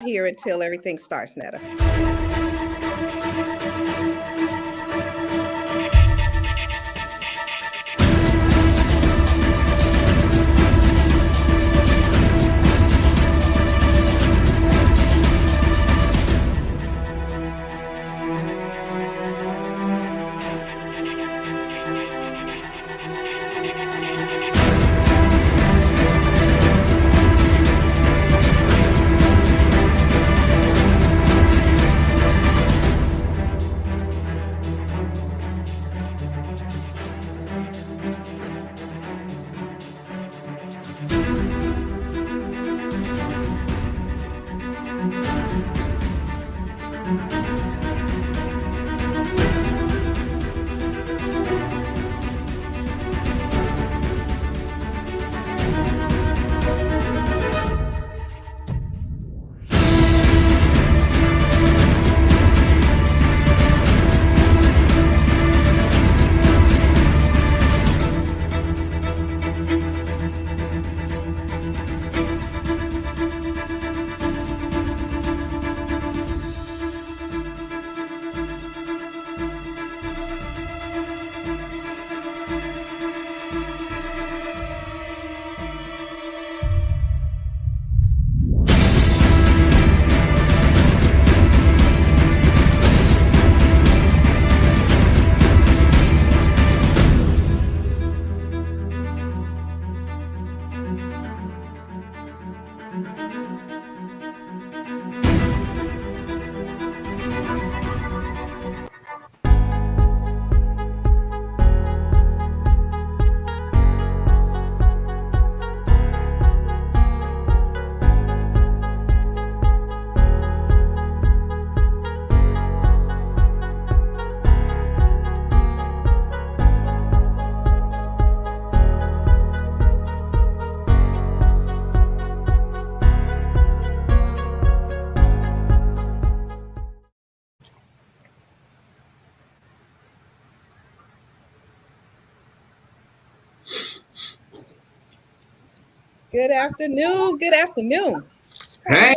Here until everything starts, Netta. Good afternoon. Good afternoon. Hey,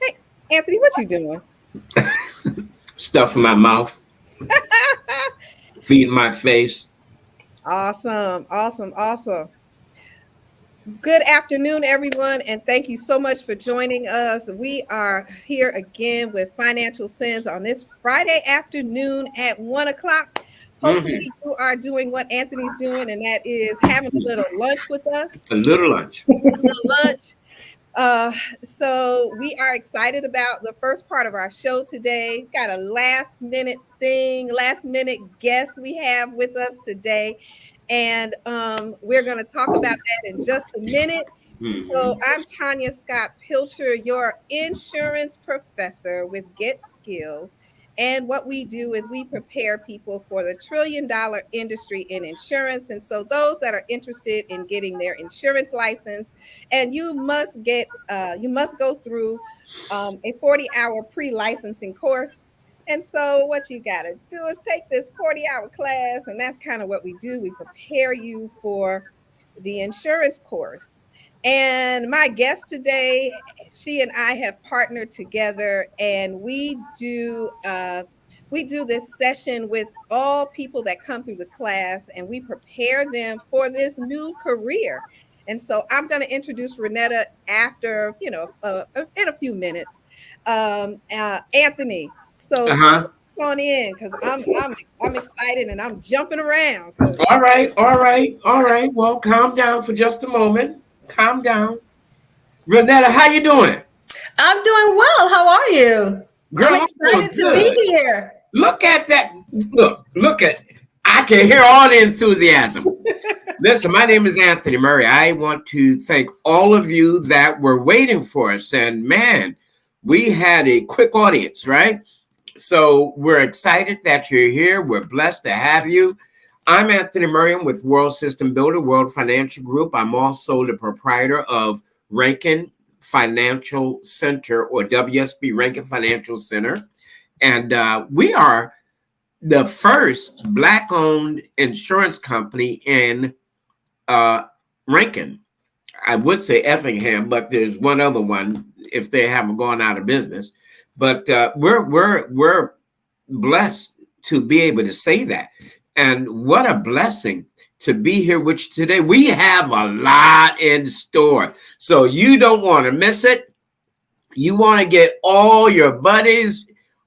Hey, Anthony, what you doing? stuff in my mouth, feet in my face. Awesome. Good afternoon, everyone, and thank you so much for joining us. We are here again with Financial Sense on this Friday afternoon at 1 o'clock. Hopefully, Mhm. you are doing what Anthony's doing, and that is having a little lunch with us. A little lunch. Lunch. Uh, so we are excited about the first part of our show today. Got a last minute guest we have with us today. And we're going to talk about that in just a minute. So Mhm. I'm Tanya Scott Pilcher, your insurance professor with Get Skills. And what we do is we prepare people for the $1 trillion industry in insurance. And so those that are interested in getting their insurance license, and you must go through a 40-hour pre-licensing course. And so what you got to do is take this 40-hour class, and that's kind of what we do. We prepare you for the insurance course. And my guest today, she and I have partnered together, and we do this session with all people that come through the class, and we prepare them for this new career. And so I'm going to introduce Renetta after, in a few minutes. Anthony, Uh so huh. come on in because I'm excited and I'm jumping around because All right. All right. All right. Well, calm down for just a moment. Calm down. Renetta, how you doing? I'm doing well. How are you? I'm Girl, I'm doing excited to be good. here. Look at that. Look at. I can hear all the enthusiasm. Listen, my name is Anthony Murray. I want to thank all of you that were waiting for us. And man, we had a quick audience, right? So we're excited that you're here. We're blessed to have you. I'm Anthony Murray with World System Builder, World Financial Group. I'm also the proprietor of Rankin Financial Center, or WSB Rankin Financial Center. And we are the first Black owned insurance company in uh, Rankin. I would say Effingham, but there's one other one if they haven't gone out of business. But we're blessed to be able to say that. And what a blessing to be here with you today. We have a lot in store, so you don't want to miss it. You want to get all your buddies,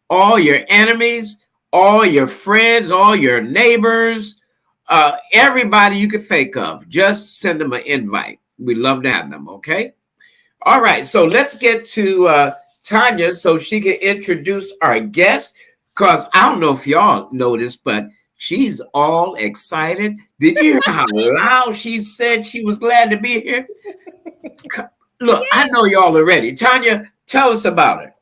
all your enemies, all your friends, all your neighbors, everybody you could think of. Just send them an invite. We love to have them. Okay. All right. So let's get to Tanya so she can introduce our guest. Because I don't know if y'all noticed, but she's all excited. Did you hear how loud she said she was glad to be here? Look, I know y'all are ready. Tanya, tell us about her.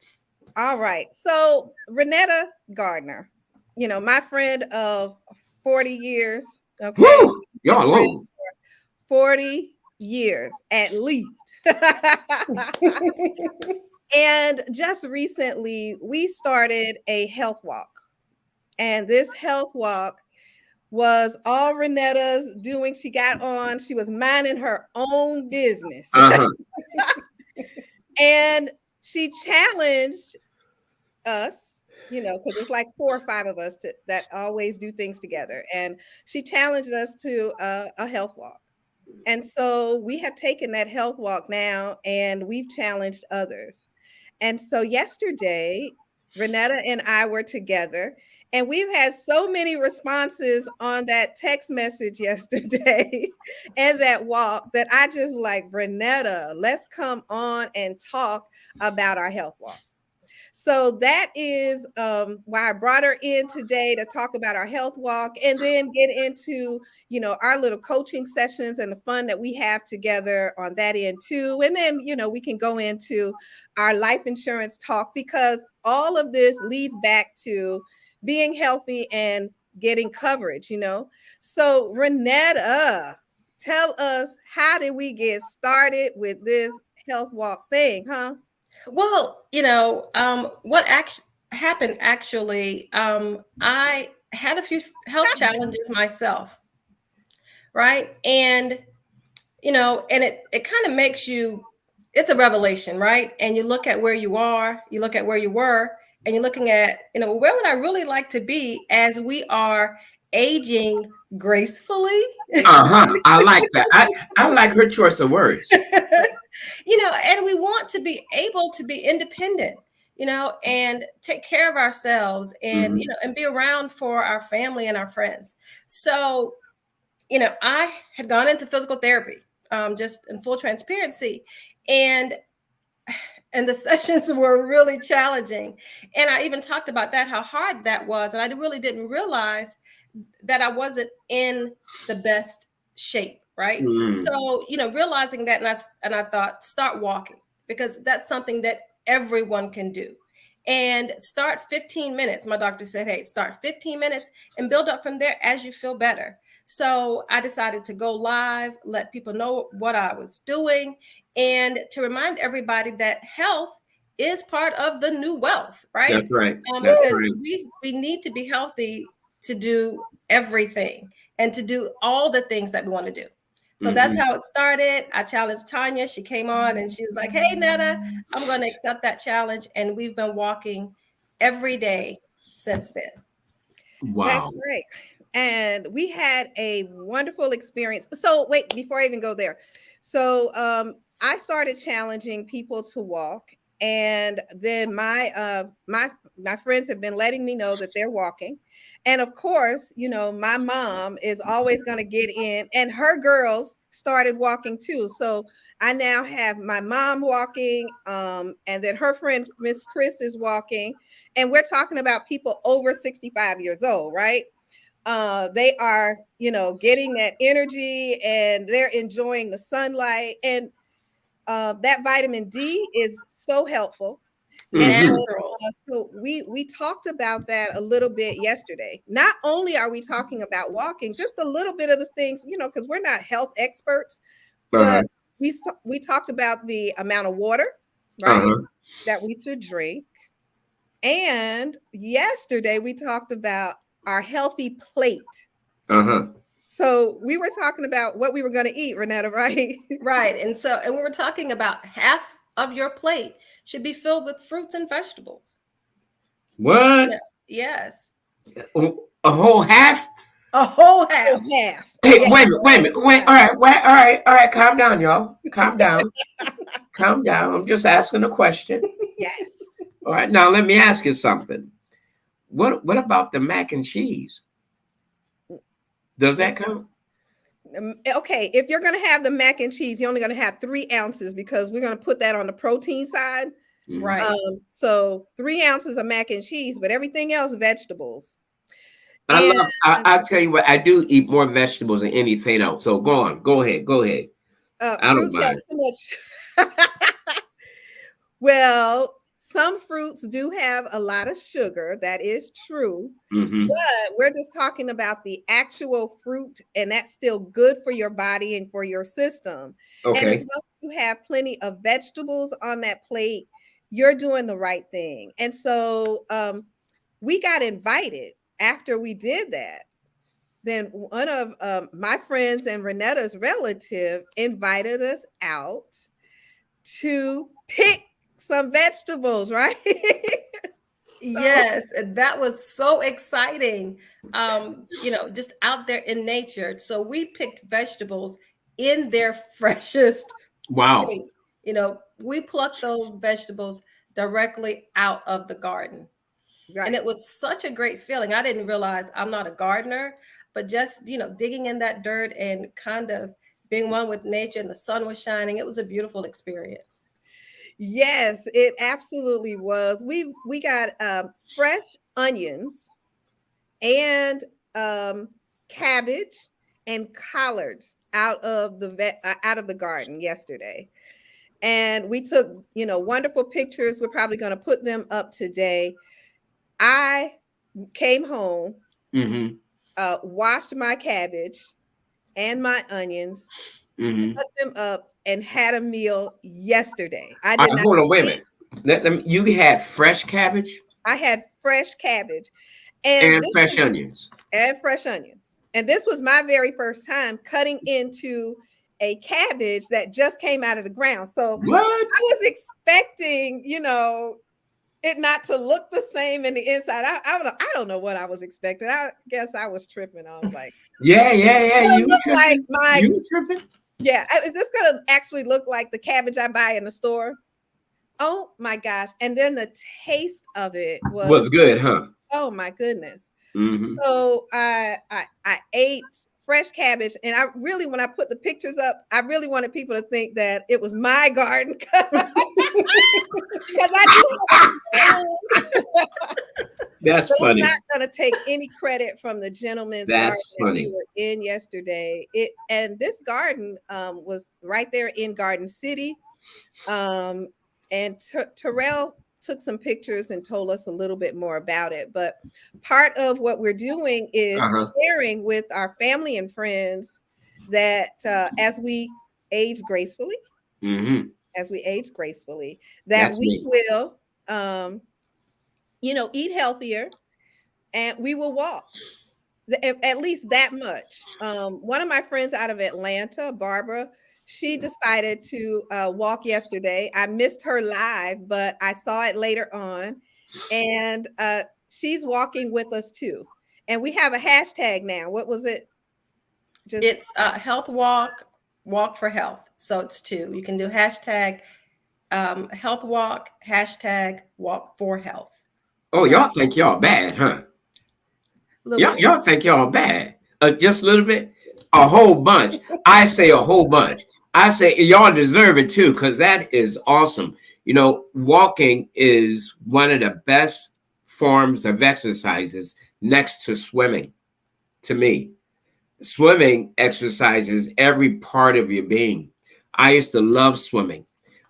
All right. So Renetta Gardner, my friend of 40 years. Okay. Woo! Y'all old. 40 years at least. And just recently, we started a health walk. And this health walk was all Renetta's doing. She was minding her own business. Uh-huh. And she challenged us, because it's like 4 or 5 of us that always do things together. And she challenged us to a health walk. And so we have taken that health walk now and we've challenged others. And so yesterday, Renetta and I were together and we've had so many responses on that text message yesterday and that walk that I just like, Renetta, let's come on and talk about our health walk. So that is why I brought her in today to talk about our health walk and then get into, our little coaching sessions and the fun that we have together on that end too. And then, we can go into our life insurance talk because all of this leads back to being healthy and getting coverage, So Renetta, tell us, how did we get started with this health walk thing, huh? Well, what happened actually, I had a few health challenges myself, right? And, and it kind of makes you, it's a revelation, right? And you look at where you are, you look at where you were, and you're looking at, where would I really like to be as we are aging gracefully? I like that. I like her choice of words. And we want to be able to be independent, and take care of ourselves and, and be around for our family and our friends. So, I had gone into physical therapy, just in full transparency. And the sessions were really challenging. And I even talked about that, how hard that was. And I really didn't realize that I wasn't in the best shape. Right. So, realizing that, and I thought, start walking, because that's something that everyone can do. And start 15 minutes. My doctor said, hey, start 15 minutes and build up from there as you feel better. So I decided to go live, let people know what I was doing, and to remind everybody that health is part of the new wealth, right? That's right. Because we need to be healthy to do everything and to do all the things that we want to do. So that's how it started. I challenged Tanya. She came on and she was like, hey, Netta, I'm going to accept that challenge. And we've been walking every day since then. Wow. That's great. And we had a wonderful experience. So wait, before I even go there. So I started challenging people to walk. And then my friends have been letting me know that they're walking. And of course, my mom is always going to get in, and her girls started walking too. So I now have my mom walking, and then her friend, Miss Chris, is walking. And we're talking about people over 65 years old, right? They are, getting that energy and they're enjoying the sunlight. And that vitamin D is so helpful. And so we talked about that a little bit yesterday. Not only are we talking about walking, just a little bit of the things, because we're not health experts, but we talked about the amount of water, right, that we should drink. And yesterday we talked about our healthy plate. So we were talking about what we were going to eat, Renetta, right? Right. And we were talking about half of your plate should be filled with fruits and vegetables. What? Yeah. Yes. A whole half? A whole half. Half. Hey, Yeah. wait a minute, wait a minute. Wait, all right. Calm down, y'all. Calm down. Calm down. I'm just asking a question. Yes. All right, now let me ask you something. What about the mac and cheese? Does that count? Okay, if you're going to have the mac and cheese, you're only going to have 3 ounces because we're going to put that on the protein side. Right. So 3 ounces of mac and cheese, but everything else vegetables. I'll tell you what, I do eat more vegetables than anything else. So go on, go ahead. I don't Fruits have mind. too much. Well, some fruits do have a lot of sugar. That is true. Mm-hmm. But we're just talking about the actual fruit, and that's still good for your body and for your system. And as Okay. long as you have plenty of vegetables on that plate, you're doing the right thing. And so we got invited after we did that. Then one of my friends and Renetta's relative invited us out to pick some vegetables, right? Yes, and that was so exciting. Just out there in nature. So we picked vegetables in their freshest Wow. state. We plucked those vegetables directly out of the garden. Right. And it was such a great feeling. I didn't realize I'm not a gardener, but just, digging in that dirt and kind of being one with nature, and the sun was shining. It was a beautiful experience. Yes, it absolutely was. We got fresh onions and cabbage and collards out of the garden yesterday. And we took, wonderful pictures. We're probably going to put them up today. I came home, Mm-hmm. washed my cabbage and my onions, Mm-hmm. cut them up, and had a meal yesterday. I All did right, not. hold on, wait a minute. You had fresh cabbage I had fresh cabbage and fresh onions. and fresh onions. And this was my very first time cutting into a cabbage that just came out of the ground. So What? I was expecting, it not to look the same in the inside. I don't know what I was expecting. I guess I was tripping. I was like, Yeah. you look like You tripping? yeah. Is this gonna actually look like the cabbage I buy in the store? Oh my gosh! And then the taste of it Was good, huh? oh my goodness. Mm-hmm. So I ate fresh cabbage, and when I put the pictures up, I really wanted people to think that it was my garden because I do. That's So funny. I'm not going to take any credit from the gentleman's garden that we were in yesterday. And this garden was right there in Garden City. And Terrell took some pictures and told us a little bit more about it. But part of what we're doing is sharing with our family and friends that as we age gracefully, Mm-hmm. that we will, eat healthier and we will walk at least that much. One of my friends out of Atlanta, Barbara, she decided to walk yesterday. I missed her live, but I saw it later on. And she's walking with us too. And we have a hashtag now. What was it? It's health walk for health. So it's 2. You can do hashtag health walk, hashtag walk for health. Oh, y'all think y'all bad, huh? Y'all think y'all bad. Just a little bit? A whole bunch. I say a whole bunch. I say y'all deserve it too, because that is awesome. Walking is one of the best forms of exercises next to swimming. To me, swimming exercises every part of your being. I used to love swimming.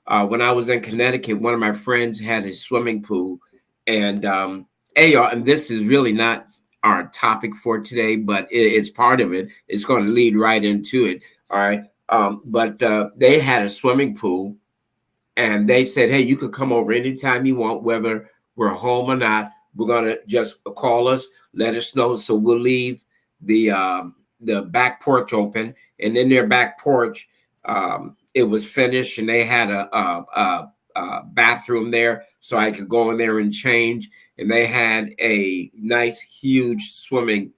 When I was in Connecticut, one of my friends had a swimming pool. And hey, y'all, and this is really not our topic for today, but it's part of it. It's going to lead right into it. All right. But they had a swimming pool, and they said, hey, you could come over anytime you want, whether we're home or not. We're going to just call us, let us know. So we'll leave the back porch open, and in their back porch, it was finished, and they had a bathroom there, so I could go in there and change. And they had a nice, huge swimming.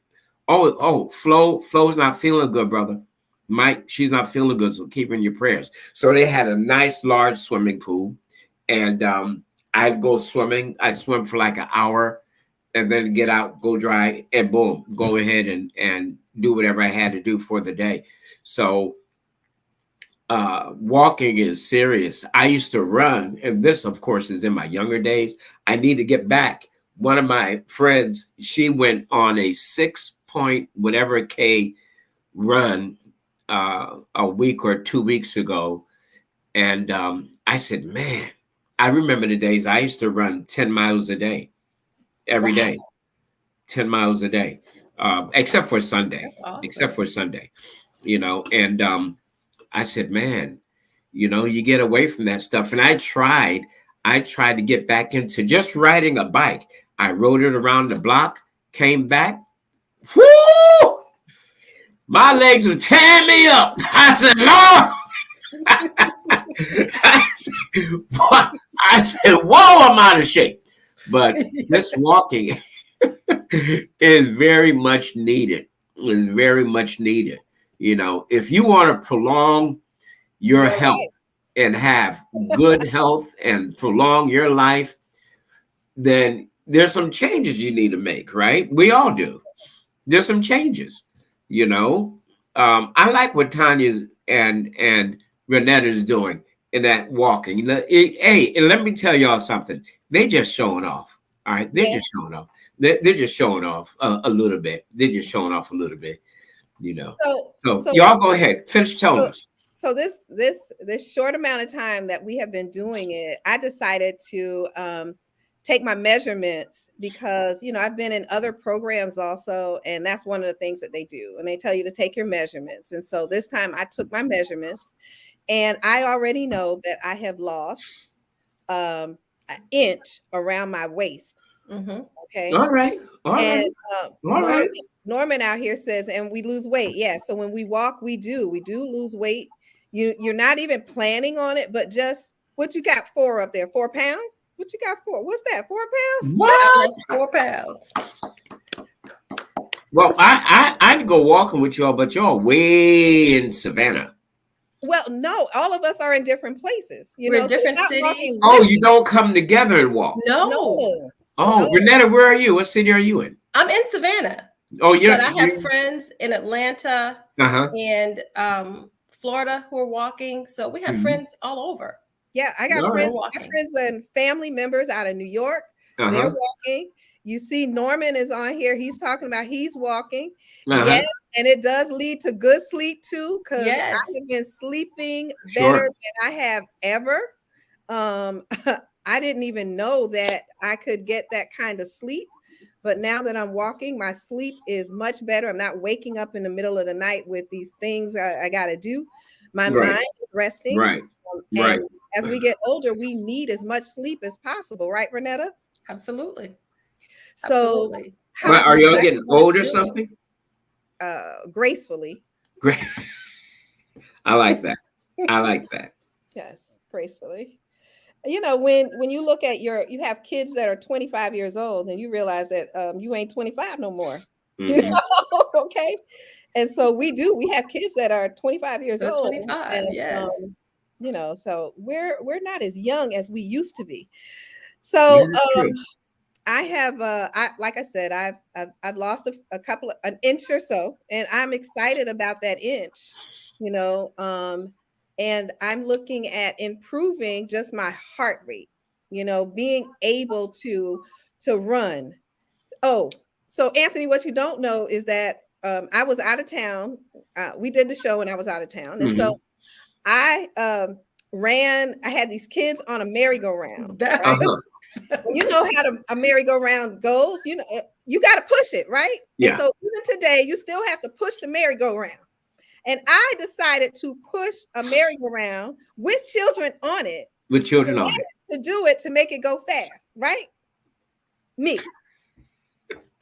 Flo's not feeling good, brother. Mike, she's not feeling good, so keep in your prayers. So they had a nice, large swimming pool, and I'd go swimming. I swim for like an hour, and then get out, go dry, and boom, go ahead and do whatever I had to do for the day. So walking is serious. I used to run, and this, of course, is in my younger days. I need to get back. One of my friends, she went on a 6 point whatever K run a week or 2 weeks ago, and I said, man, I remember the days I used to run 10 miles a day, every day, 10 miles a day, except for Sunday, except for Sunday, and I said, man, you get away from that stuff. And I tried to get back into just riding a bike. I rode it around the block, came back. Whoo! My legs were tearing me up. I said, Lord. I said, whoa, I'm out of shape. But this walking is very much needed. Is very much needed. If you want to prolong your health and have good health and prolong your life, then there's some changes you need to make, right? We all do. There's some changes, I like what Tanya and Renetta is doing in that walking. Hey, and let me tell y'all something. They just showing off. All right. They're just showing off. They're just showing off a little bit. They're just showing off a little bit. So y'all go ahead, finish telling us. So this short amount of time that we have been doing it, I decided to take my measurements because I've been in other programs also, and that's one of the things that they do, and they tell you to take your measurements. And so this time I took my measurements, and I already know that I have lost an inch around my waist. Mm-hmm. Okay. All right. Norman out here says, and we lose weight. Yeah. So when we walk, we do lose weight. You're not even planning on it, but just what you got 4 up there, 4 pounds? What you got 4? What's that? 4 pounds? What? 4 pounds. Well, I'd go walking with y'all, but y'all way in Savannah. Well, no, all of us are in different places. We're in different cities. Oh, you don't come together and walk? No. Oh, Renetta, where are you? What city are you in? I'm in Savannah. Oh, but I have friends in Atlanta and Florida who are walking. So we have friends all over. Yeah, I got friends and family members out of New York. They're walking. You see, Norman is on here. He's talking about he's walking. Yes, and it does lead to good sleep too, because I have been sleeping better than I have ever. I didn't even know that I could get that kind of sleep. But now that I'm walking, my sleep is much better. I'm not waking up in the middle of the night with these things I got to do. My mind is resting. Right. And as we get older, we need as much sleep as possible. Right, Renetta? Absolutely. So are y'all getting old or something? Gracefully. Great. I like that. I like that. Yes, gracefully. When you look at you have kids that are 25 years old, and you realize that you ain't 25 no more. Mm-hmm. Okay. And so we have kids that are 25 years old. 25, and, yes. So we're not as young as we used to be. So I have like I said, I've lost an inch or so, and I'm excited about that inch, and I'm looking at improving just my heart rate, being able to run. Oh, so Anthony, what you don't know is that I was out of town. We did the show and I was out of town. And so I I had these kids on a merry-go-round. Right? You know how a merry-go-round goes. You got to push it, right? Yeah. And so even today, you still have to push the merry-go-round. And I decided to push a merry-go-round with children on it. With children on it. To do it, to make it go fast, right? Me.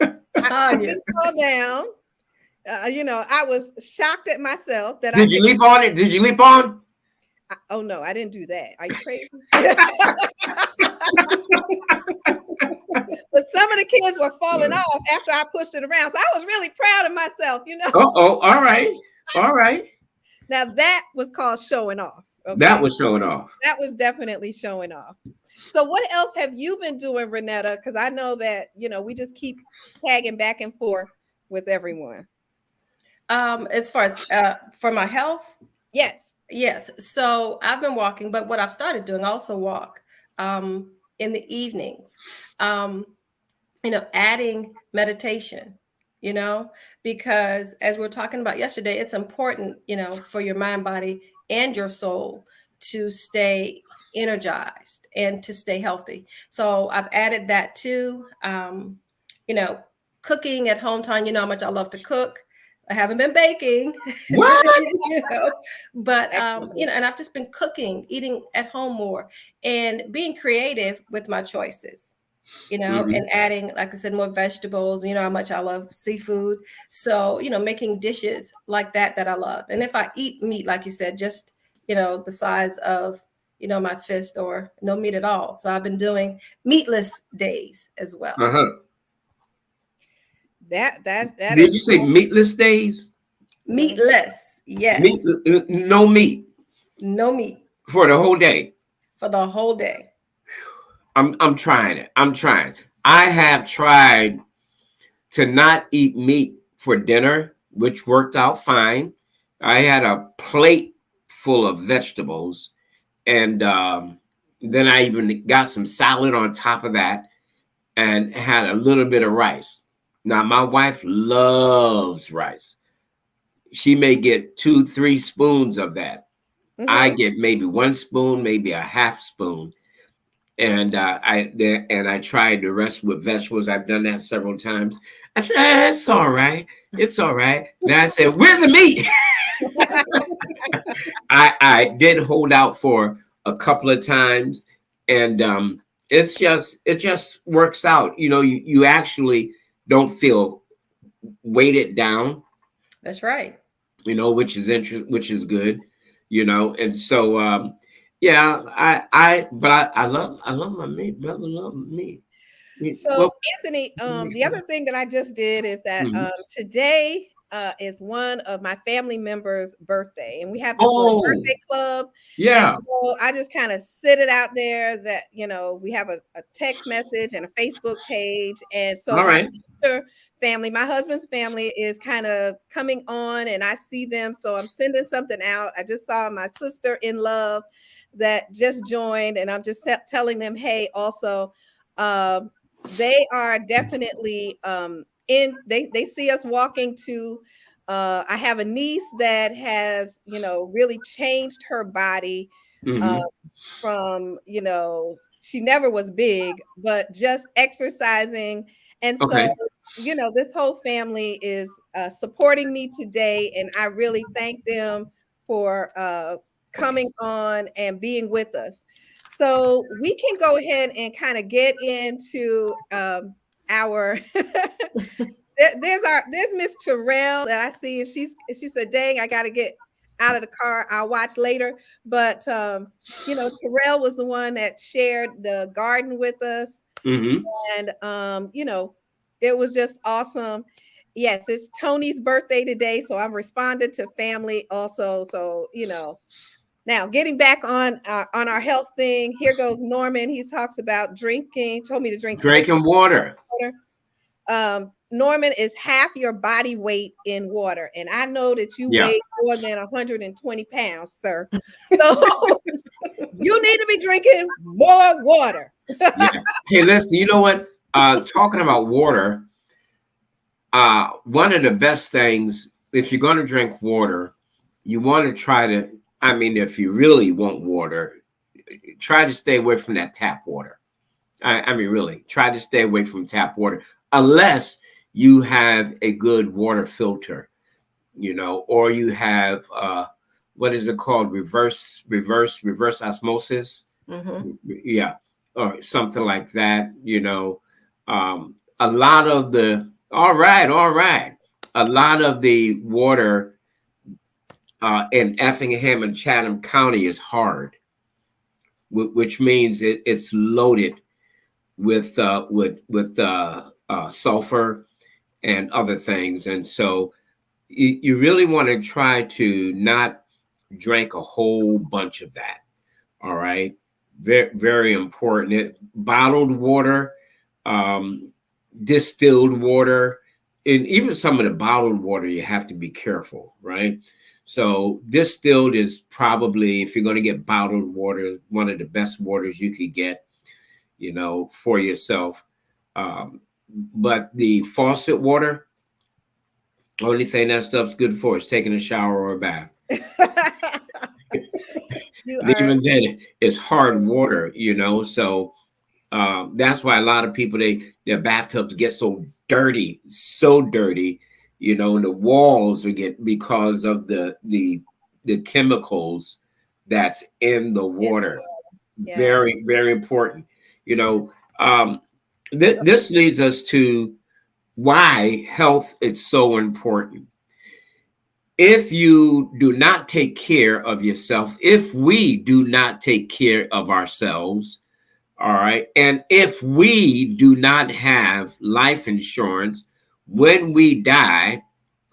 I didn't fall down. I was shocked at myself that I Did you could. leap on it? Did you leap on? Oh no, I didn't do that. Are you crazy? But some of the kids were falling off after I pushed it around. So I was really proud of myself. Oh, all right. All right. Now that was called showing off. That Okay. was showing off. That was definitely showing off. So what else have you been doing, Renetta? Because I know that, we just keep tagging back and forth with everyone. As far as for my health, Yes. yes. So I've been walking, but what I've started doing, I also walk in the evenings. Adding meditation, because as we were talking about yesterday, it's important, for your mind, body, and your soul to stay energized and to stay healthy. So I've added that too. Cooking at home time, how much I love to cook. I haven't been baking, What? but Excellent. and I've just been cooking, eating at home more, and being creative with my choices. Mhm. And adding, like I said, more vegetables. How much I love seafood. So, making dishes like that I love. And if I eat meat, like you said, just, the size of, my fist, or no meat at all. So I've been doing meatless days as well. Uh-huh. That Did is you say meatless days? Meatless, Meat, yes. no meat No meat for the whole day. for the whole day. I'm trying it. I'm trying. I have tried to not eat meat for dinner, which worked out fine. I had a plate full of vegetables, and then I even got some salad on top of that, and had a little bit of rice. Now my wife loves rice. She may get 2, 3 spoons of that. I Mhm. get maybe 1 spoon, maybe a half spoon, and I tried the rest with vegetables. I've done that several times. I said, it's all right. It's all right. Then I said, where's the meat? I did hold out for a couple of times, and it just works out. You actually don't feel weighted down, That's right. which is which is good, and so yeah, I love my meat. Brother love meat. So, Well, Anthony, the other thing that I just did is that mhm. today is one of my family members' birthday, and we have this little Oh, birthday club. And yeah. so I just kind of sit it out there that, we have a text message and a Facebook page. And so All my right. sister family, my husband's family is kind of coming on, and I see them. So I'm sending something out. I just saw my sister in love that just joined, and I'm just telling them, hey, also, um, they are definitely they see us walking to I have a niece that has really changed her body uh Mm-hmm. from she never was big, but just exercising. And so Okay. this whole family is supporting me today, and I really thank them for coming on and being with us. So we can go ahead and kind of get into our there's Miss Terrell that I see, and she said, dang, I gotta get out of the car. I'll watch later. But Terrell was the one that shared the garden with us. Mm-hmm. And it was just awesome. Yes, it's Tony's birthday today, so I'm responding to family also. So now getting back on our health thing, here goes Norman. He talks about drinking, told me to drink 6 Drinking water. water. Norman, is half your body weight in water, and I know that you Yeah. weigh more than 120 pounds, sir. So you need to be drinking more water. Yeah. Hey, listen, you know what? Talking about water, one of the best things, if you're going to drink water, you want to try to, I mean, if you really want water, try to stay away from that tap water. I mean, really, try to stay away from tap water unless you have a good water filter, or you have, what is it called? Reverse osmosis. Mm-hmm. Yeah, or something like that. A lot of the, all right. a lot of the water in Effingham and Chatham County is hard, which means it's loaded with sulfur and other things. And so you really want to try to not drink a whole bunch of that. All right. Very, very important. Bottled water, distilled water, and even some of the bottled water, you have to be careful, right? So distilled is probably, if you're going to get bottled water, one of the best waters you could get, for yourself. But the faucet water, only thing that stuff's good for is taking a shower or a bath. Even then, it's hard water, so that's why a lot of people, their bathtubs get so dirty, and the walls get because of the chemicals that's in the water. Yeah. Very, very important. This leads us to why health is so important. If you do not take care of yourself, if we do not take care of ourselves, all right, and if we do not have life insurance when we die,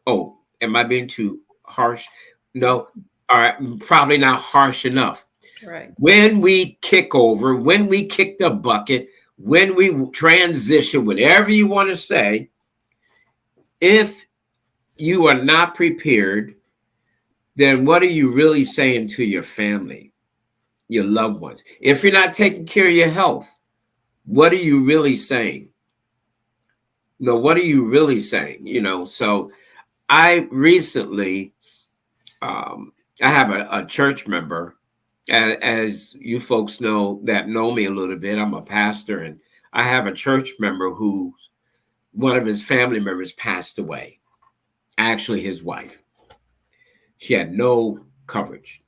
oh, am I being too harsh? No, all right, probably not harsh enough. Right. When we kick over, when we kick the bucket, when we transition, whatever you want to say, if you are not prepared, then what are you really saying to your family, your loved ones? If you're not taking care of your health, what are you really saying? What are you really saying? So I recently, I have a church member, as you folks know that know me a little bit, I'm a pastor, and I have a church member who one of his family members passed away. Actually, his wife. She had no coverage.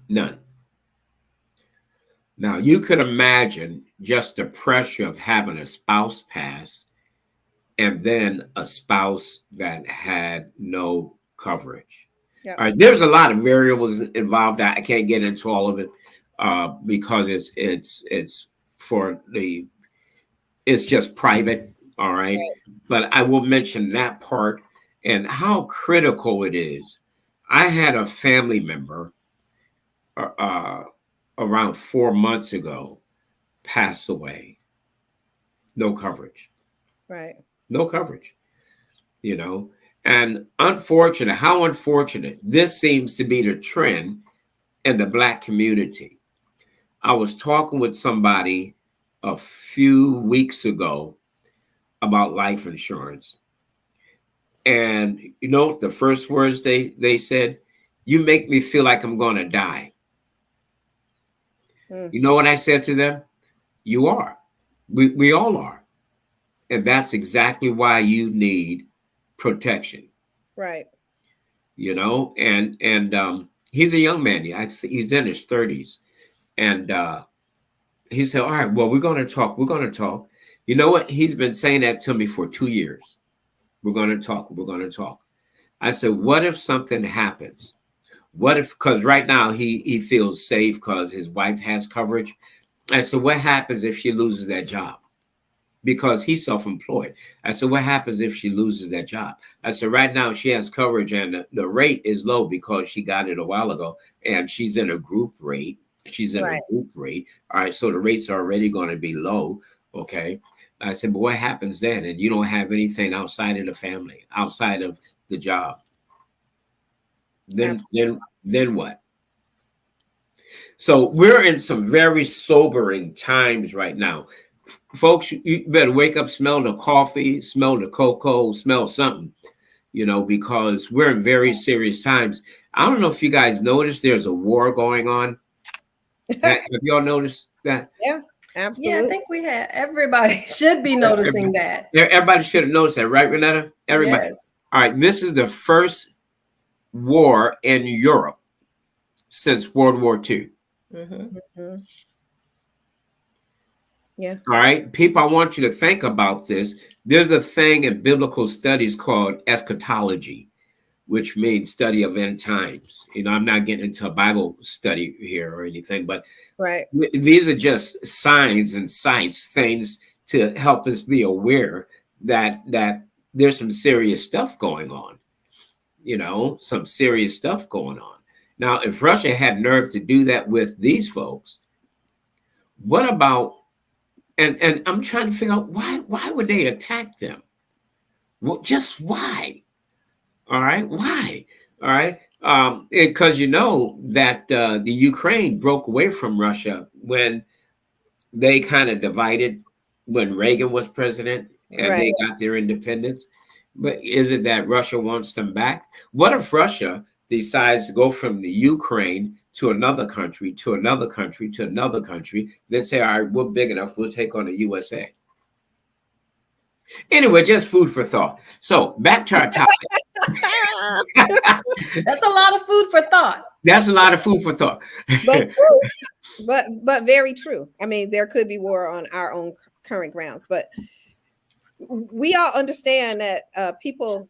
None. Now, you could imagine just the pressure of having a spouse pass and then a spouse that had no coverage. Yep. All right, there's a lot of variables involved. I can't get into all of it because it's just private. All right. But I will mention that part and how critical it is. I had a family member around 4 months ago pass away. No coverage. Right. No coverage. And how unfortunate this seems to be the trend in the Black community. I was talking with somebody a few weeks ago about life insurance. And the first words they said, "You make me feel like I'm going to die." You know what I said to them? You are. We all are. And that's exactly why you need protection. Right. And he's a young man. He's in his 30s. And he said, all right, well, we're going to talk. We're going to talk. You know what? He's been saying that to me for 2 years. We're going to talk. We're going to talk. I said, what if something happens? What if, because right now he feels safe because his wife has coverage. I said, what happens if she loses that job? Because he's self-employed. I said, what happens if she loses that job? I said, right now she has coverage and the rate is low because she got it a while ago and she's in a group rate. A group rate. All right. So the rates are already going to be low. Okay. I said, but what happens then? And you don't have anything outside of the family, outside of the job. Then what? So we're in some very sobering times right now. Folks, you better wake up, smell the coffee, smell the cocoa, smell something, because we're in very serious times. I don't know if you guys noticed there's a war going on. Have y'all noticed that? Yeah, absolutely. Yeah, I think we have. Everybody should be noticing that. Everybody should have noticed that, right, Renetta? Everybody. Yes. All right, this is the first war in Europe since World War II. Mm-hmm. Mm-hmm. Yeah. All right, people, I want you to think about this. There's a thing in biblical studies called eschatology, which means study of end times. I'm not getting into a Bible study here or anything, but Right. these are just signs and sights, things to help us be aware that there's some serious stuff going on. Some serious stuff going on. Now, if Russia had nerve to do that with these folks, what about? And I'm trying to figure out why would they attack them? Well, just why? All right, why? All right, because that the Ukraine broke away from Russia when they kind of divided when Reagan was president and Right. they got their independence. But is it that Russia wants them back? What if Russia decides to go from the Ukraine to another country, to another country, to another country, then say, all right, we're big enough, we'll take on the USA. Anyway, just food for thought. So back to our topic. That's a lot of food for thought. That's a lot of food for thought. But true. But very true. I mean, there could be war on our own current grounds, but we all understand that people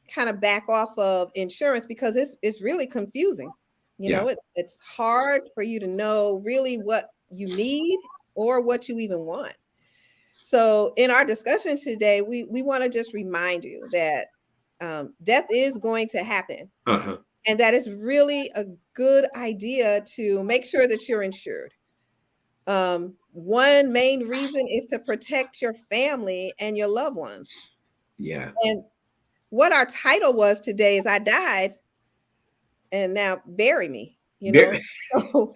kind of back off of insurance because it's really confusing. It's hard for you to know really what you need or what you even want. So in our discussion today, we want to just remind you that death is going to happen. Uh-huh. And that is really a good idea to make sure that you're insured. One main reason is to protect your family and your loved ones. Yeah. And what our title was today is I died and now bury me, So,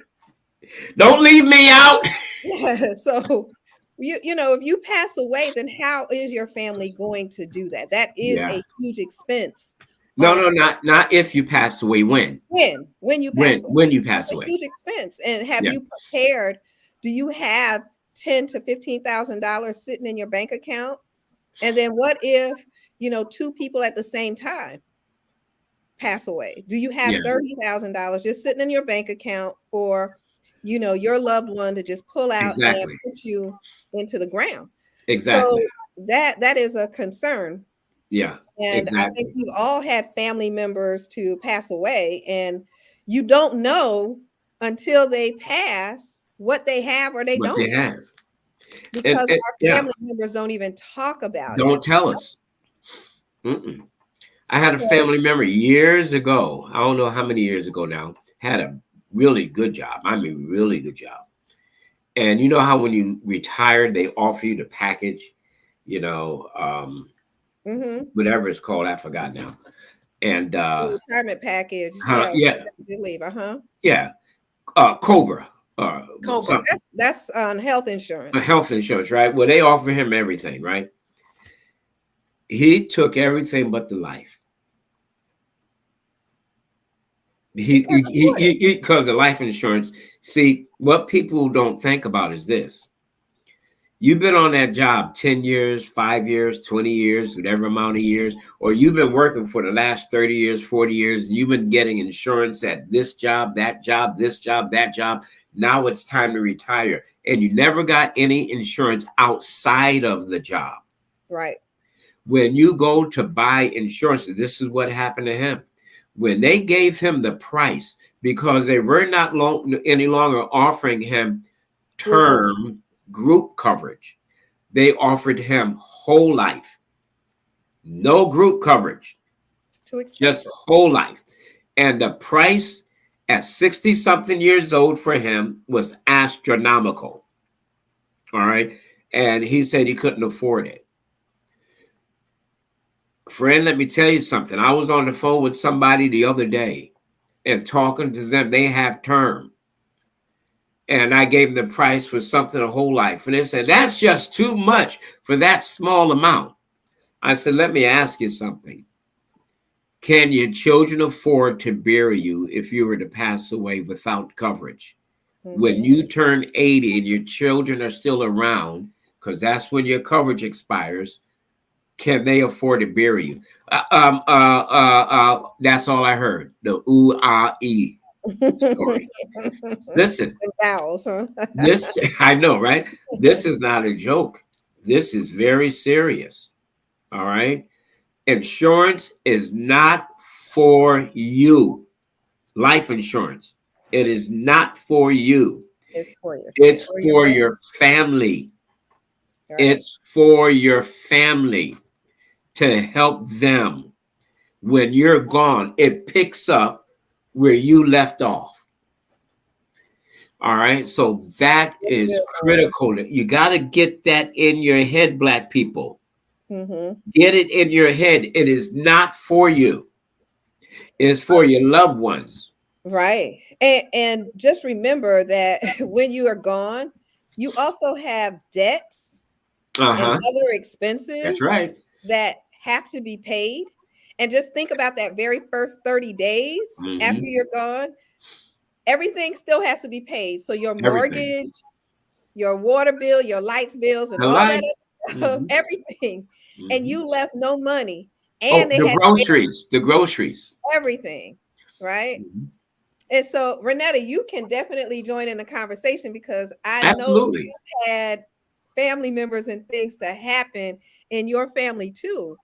don't leave me out. Yeah, so if you pass away, then how is your family going to do that? That is a huge expense. No, not if you pass away. When you pass away. When you pass away. A huge expense. And have you prepared? Do you have $10,000 to $15,000 sitting in your bank account? And then what if two people at the same time pass away? Do you have $30,000 just sitting in your bank account for your loved one to just pull out and put you into the ground? Exactly. So that is a concern. Yeah. And I think we've all had family members to pass away, and you don't know until they pass what they have or they don't. They have. Because our family members don't even talk about it. Don't tell us. I had a family member years ago. I don't know how many years ago now. Had a really good job. I mean, really good job. And you know how when you retire, they offer you the package, whatever it's called, I forgot now. And the retirement package. Cobra. Cobra. That's on health insurance. Health insurance, right? Well, they offer him everything, right? He took everything but the life. Because the life insurance. See, what people don't think about is this. You've been on that job 10 years, 5 years, 20 years, whatever amount of years, or you've been working for the last 30 years, 40 years, and you've been getting insurance at this job, that job, this job, that job. Now it's time to retire. And you never got any insurance outside of the job. Right. When you go to buy insurance, this is what happened to him. When they gave him the price, because they were not any longer offering him term group coverage, they offered him whole life. No group coverage. It's too expensive. Just whole life. And the price at 60-something years old for him was astronomical. All right. And he said he couldn't afford it. Friend, let me tell you something. I was on the phone with somebody the other day and talking to them. They have term. And I gave them the price for something a whole life. And they said, that's just too much for that small amount. I said, let me ask you something. Can your children afford to bury you if you were to pass away without coverage? Mm-hmm. When you turn 80 and your children are still around, because that's when your coverage expires, can they afford to bury you? That's all I heard. The ooh, ah, ee. story. Listen, Vowels, huh? this, I know, right? This is not a joke. This is very serious. All right. Insurance is not for you. Life insurance. It is not for you. It's It's for your for family, your family. right? It's for your family to help them. When you're gone, it picks up where you left off. All right. So that That's is good. critical. You got to get that in your head, Black people. Mm-hmm. Get it in your head. It is not for you, it's for your loved ones. Right. And just remember that when you are gone, you also have debts Uh and huh. other That's expenses right. that have to be paid. And just think about that very first 30 days after Hmm. you're gone, everything still has to be paid. So your Everything. mortgage, your water bill, your lights bills, and The all that lights. other stuff, Hmm. everything. And Hmm. you left no money. Oh, And they the had to pay groceries. The groceries. everything, right? Mhm. And so, Renetta, you can definitely join in the conversation because I know Absolutely. you've had family members and things to happen in your family too.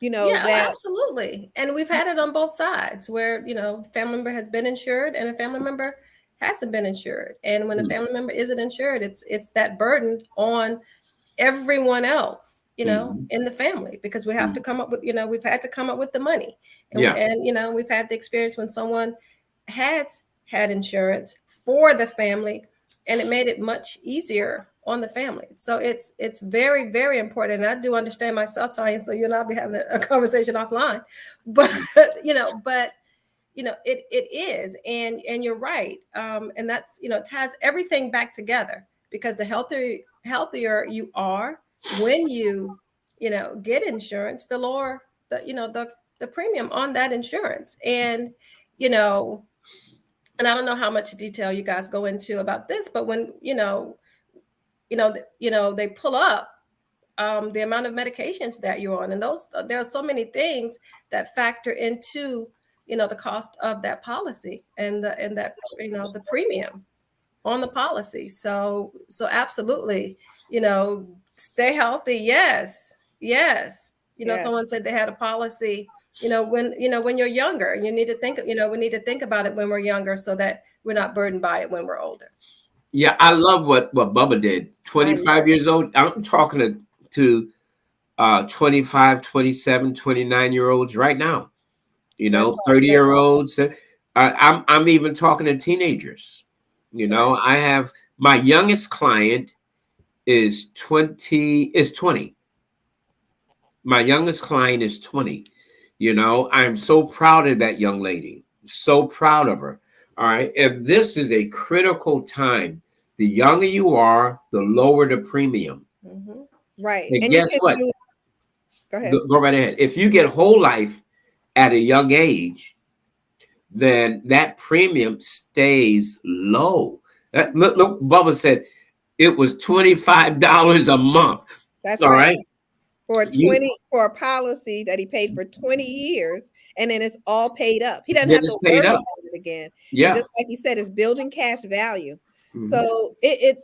You know, Yeah, oh, that absolutely. And we've had it on both sides where, the family member has been insured and a family member hasn't been insured. And when a Mm-hmm. family member isn't insured, it's that burden on everyone else, Mm-hmm. in the family because we have to come up with, we've had to come up with the money. And Yeah. we've had the experience when someone has had insurance for the family and it made it much easier on the family. So it's very, very important. And I do understand myself, Tanya, so you and I'll be having a conversation offline. But it is, and you're right. And that's, ties everything back together because the healthier you are when get insurance, the lower the premium on that insurance. And you know and I don't know how much detail you guys go into about this, but when they pull up the amount of medications that you're on, and those there are so many things that factor into the cost of that policy and that the premium on the policy. So absolutely, stay healthy. Yes, yes. yes, Someone said they had a policy. When you're younger, you need to think. We need to think about it when we're younger, so that we're not burdened by it when we're older. Yeah. I love what Bubba did. I know. 25 years old. I'm talking to 25, 27, 29-year olds right now. That's 30-year olds. I'm even talking to teenagers. right. I have my youngest client is 20. My youngest client is 20. I'm so proud of that young lady. So proud of her. All right. And this is a critical time. The younger you are, the lower the premium. Mm-hmm. Right. And And you guess can what? do, go ahead. Go right ahead. If you get whole life at a young age, then that premium stays low. Look, Bubba said it was $25 a month. That's All right. right. You For a policy that he paid for 20 years, and then it's all paid up. He doesn't then have to it's paid worry up. about it again. And Yeah. just like you said, it's building cash value. Mhm. So it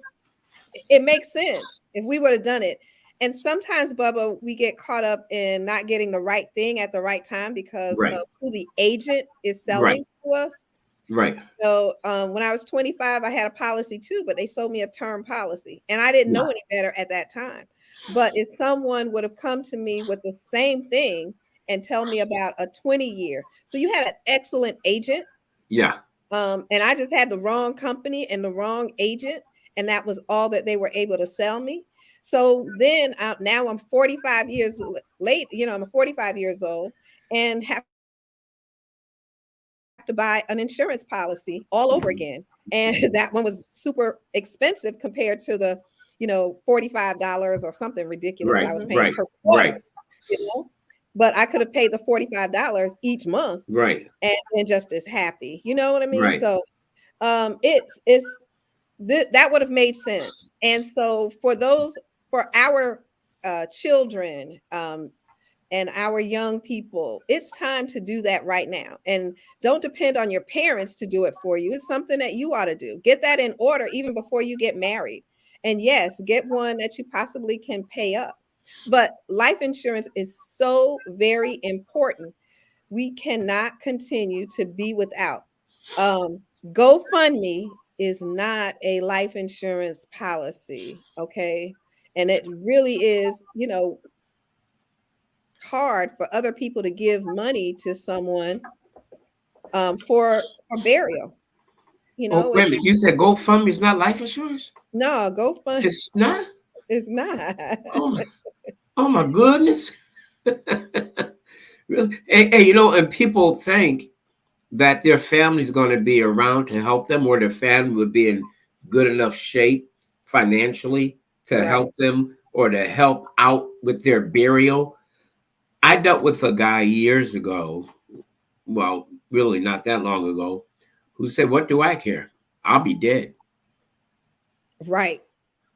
makes sense if we would have done it. And sometimes, Bubba, we get caught up in not getting the right thing at the right time because Right. of who the agent is Right. selling to us. Right. So when I was 25, I had a policy too, but they sold me a term policy, and I didn't Yeah. know any better at that time. But if someone would have come to me with the same thing and tell me about a 20-year, so you had an excellent agent, Yeah. and I just had the wrong company and the wrong agent, and that was all that they were able to sell me. So then now I'm 45 years late. I'm 45 years old and have to buy an insurance policy all over Mhm. again. And that one was super expensive compared to the, $45 or something ridiculous I Right. was Mm-hmm. paying Right. per Right. quarter, you know. But I could have paid the $45 each month Right. and been just as happy. You know what I mean? Right. So that would have made sense. And so for our children, and our young people, it's time to do that right now. And don't depend on your parents to do it for you. It's something that you ought to do. Get that in order even before you get married. And yes, get one that you possibly can pay up. But life insurance is so very important. We cannot continue to be without. GoFundMe is not a life insurance policy, okay? And it really is, hard for other people to give money to someone for burial. Oh, wait a minute. You said GoFundMe is not life insurance? No, GoFundMe It's not? is not. Oh my goodness. Really? Hey, and people think that their family's going to be around to help them, or their family would be in good enough shape financially to help them or to help out with their burial. I dealt with a guy years ago, well, really not that long ago, who said, "What do I care? I'll be dead." Right.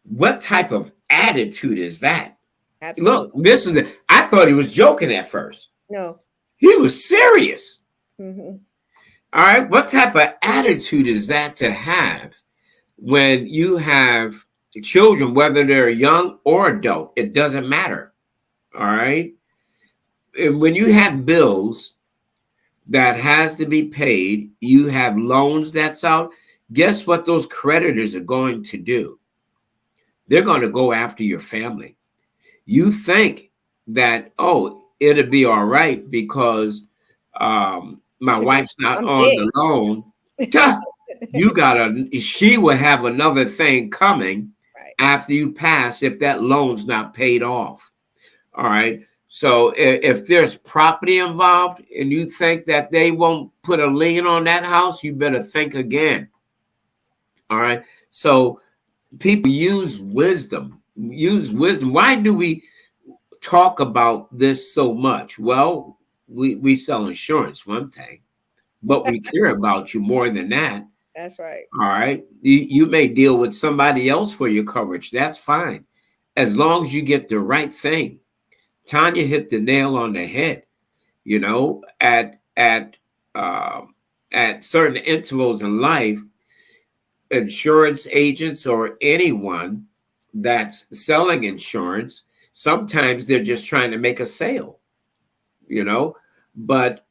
What type of attitude is that? Absolutely. Look, I thought he was joking at first. No. He was serious. Mm-hmm. All right. What type of attitude is that to have when you have children, whether they're young or adult? It doesn't matter. All right. And when you have bills that has to be paid, you have loans that's out. Guess what those creditors are going to do? They're going to go after your family. You think that, it'll be all right because my wife's not on the loan. She will have another thing coming after you pass if that loan's not paid off. All right. So if there's property involved and you think that they won't put a lien on that house, you better think again. All right. So people use wisdom. Why do we talk about this so much? Well, we sell insurance, one thing, but we care about you more than that. That's right. All right. You may deal with somebody else for your coverage. That's fine. As long as you get the right thing. Tanya hit the nail on the head. At certain intervals in life, insurance agents or anyone that's selling insurance, sometimes they're just trying to make a sale, but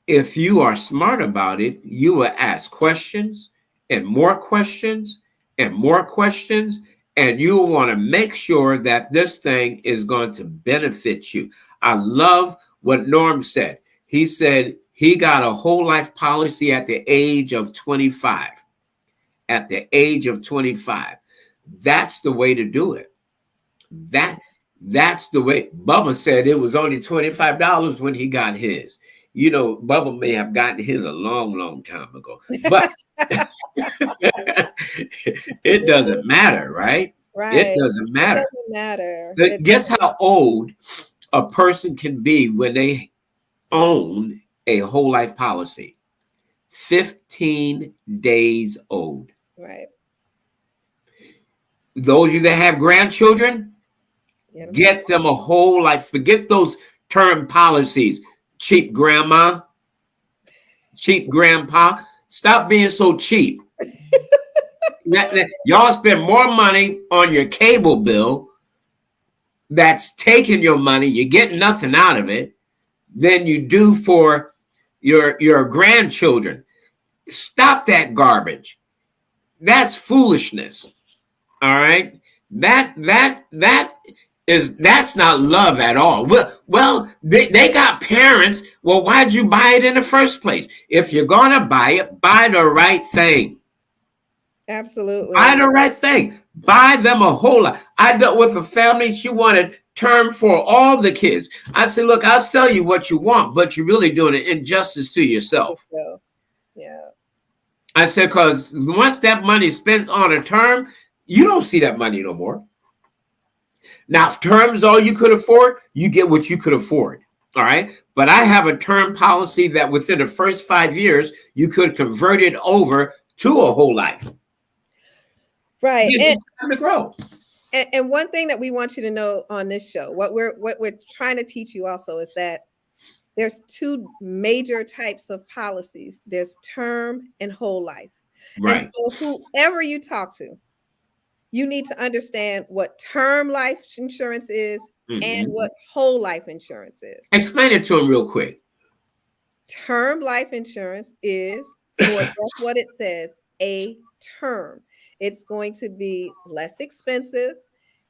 if you are smart about it, you will ask questions and more questions and more questions, and you will want to make sure that this thing is going to benefit you. I love what Norm said. He said he got a whole life policy at the age of 25. At the age of 25. That's the way to do it. That's the way. Bubba said it was only $25 when he got his. Bubba may have gotten his a long, long time ago, but it doesn't matter, right? Right. It doesn't matter. It doesn't matter. Guess how old a person can be when they own a whole life policy? 15 days old. Right. Those of you that have grandchildren, get them a whole life. Forget those term policies. Cheap grandma, cheap grandpa. Stop being so cheap. Y'all spend more money on your cable bill that's taking your money. You get nothing out of it than you do for your grandchildren. Stop that garbage. That's foolishness. All right. That's not love at all. Well, they got parents. Well, why'd you buy it in the first place? If you're gonna buy it, buy the right thing. Absolutely. Buy the right thing. Buy them a whole lot. I dealt with a family. She wanted term for all the kids. I said, look, I'll sell you what you want, but you're really doing an injustice to yourself. Yeah. I said, because once that money is spent on a term, you don't see that money no more. Now, if term is all you could afford, you get what you could afford. All right. But I have a term policy that within the first 5 years, you could convert it over to a whole life. Right. It's time to grow. And one thing that we want you to know on this show, what we're trying to teach you also is that there's two major types of policies. There's term and whole life. And Right. so whoever you talk to, you need to understand what term life insurance is and Mhm. what whole life insurance is. Explain it to him real quick. Term life insurance is for just what it says, a term. It's going to be less expensive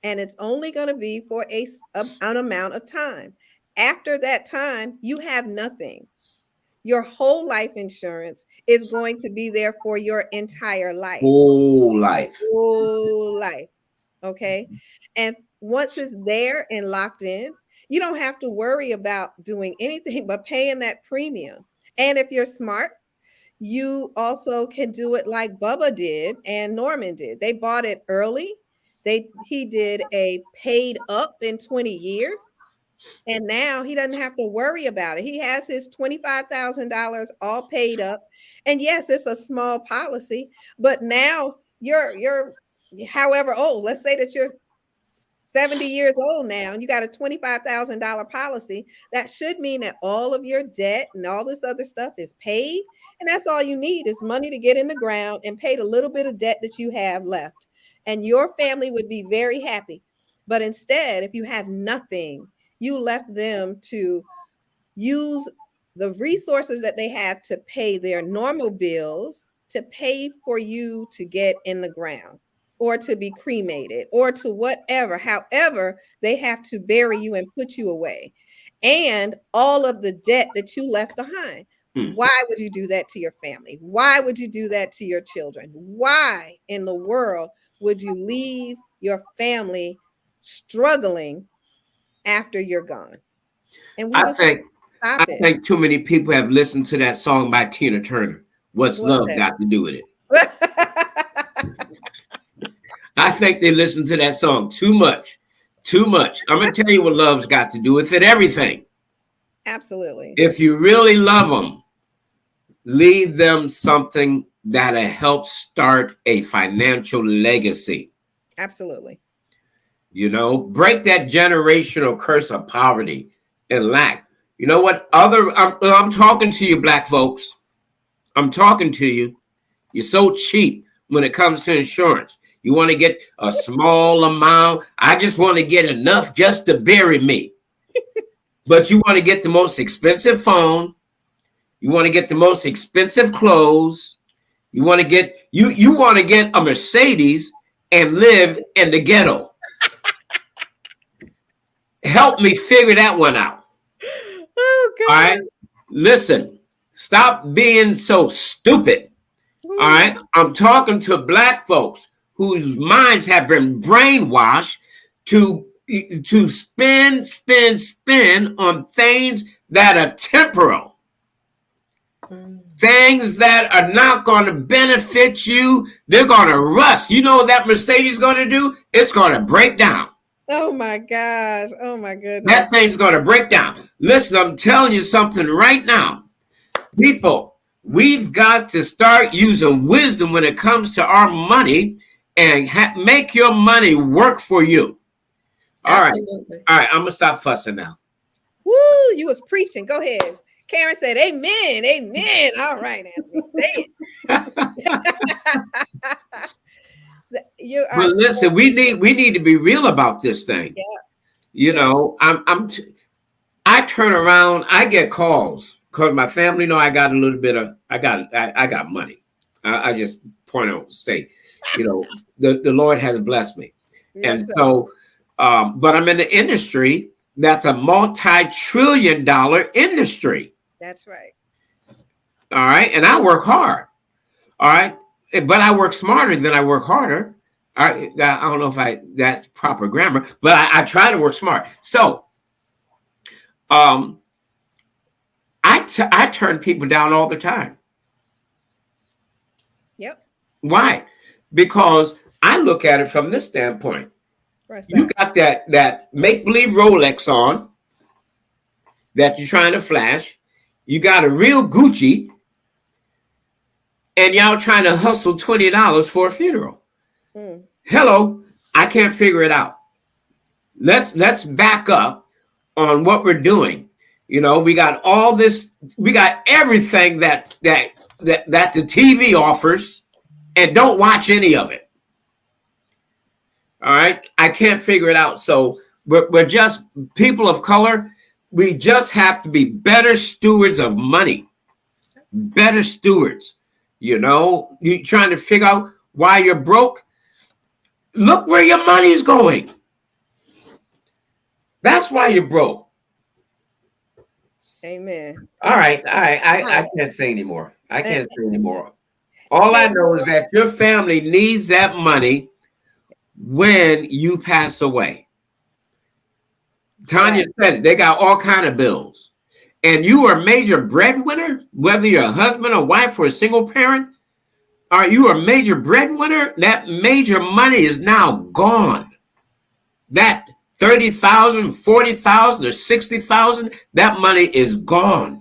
and it's only going to be for an amount of time. After that time, you have nothing. Your whole life insurance is going to be there for your entire life. Whole life. Whole life. Okay. And once it's there and locked in, you don't have to worry about doing anything but paying that premium. And if you're smart, you also can do it like Bubba did and Norman did. They bought it early. He did a paid up in 20 years. And now he doesn't have to worry about it. He has his $25,000 all paid up. And yes, it's a small policy, but now you're however old, let's say that you're 70 years old now and you got a $25,000 policy. That should mean that all of your debt and all this other stuff is paid. And that's all you need is money to get in the ground and pay the little bit of debt that you have left. And your family would be very happy. But instead, if you have nothing, you left them to use the resources that they have to pay their normal bills, to pay for you to get in the ground or to be cremated or to whatever, however, they have to bury you and put you away. And all of the debt that you left behind. Why would you do that to your family? Why would you do that to your children? Why in the world would you leave your family struggling after you're gone? And we just I stop it. think too many people have listened to that song by Tina Turner. What's love that? got to do with it? I think they listen to that song too much. Too much. I'm going to tell you what love's got to do with it. Everything. Absolutely. If you really love them, leave them something that'll help start a financial legacy. Absolutely. You know, break that generational curse of poverty and lack. You know what? I'm talking to you, black folks. I'm talking to you. You're so cheap when it comes to insurance. You want to get a small amount. I just want to get enough just to bury me. But you want to get the most expensive phone. You want to get the most expensive clothes. You want to get you want to get a Mercedes and live in the ghetto. Help me figure that one out. Oh, God. All right. Listen, stop being so stupid. All right. I'm talking to black folks whose minds have been brainwashed to spin on things that are temporal. Things that are not going to benefit you. They're going to rust. You know what that Mercedes is going to do? It's going to break down. Oh my gosh. Oh my goodness. That thing's going to break down. Listen, I'm telling you something right now. People, we've got to start using wisdom when it comes to our money and make your money work for you. All Absolutely. right. All right. I'm going to stop fussing now. Woo, you was preaching. Go ahead. Karen said, amen, amen. All right, Anthony, say it. Well, listen, we need to be real about this thing. Yeah. You know, I turn around, I get calls because my family know I got a little bit of, I got money. I just point out, say, you know, the Lord has blessed me. Yes, and sir. so, but I'm in the industry that's a multi-trillion-dollar industry. That's right. All right. And I work hard. All right. But I work smarter than I work harder. I don't know if that's proper grammar, but I try to work smart. So I turn people down all the time. Yep. Why? Because I look at it from this standpoint. You got that make-believe Rolex on that you're trying to flash. You got a real Gucci, and y'all trying to hustle $20 for a funeral. Hello, I can't figure it out. Let's back up on what we're doing. We got all this, we got everything that the TV offers, and don't watch any of it. All right. I can't figure it out. So we're just people of color. We just have to be better stewards of money, better stewards. You trying to figure out why you're broke. Look where your money's going. That's why you're broke. Amen. All right. I can't say anymore. I can't say anymore. All I know is that your family needs that money when you pass away. Tanya said it. They got all kind of bills. And you are a major breadwinner, whether you're a husband or wife or a single parent. Are you a major breadwinner? That major money is now gone. That 30,000, 40,000, or 60,000, that money is gone.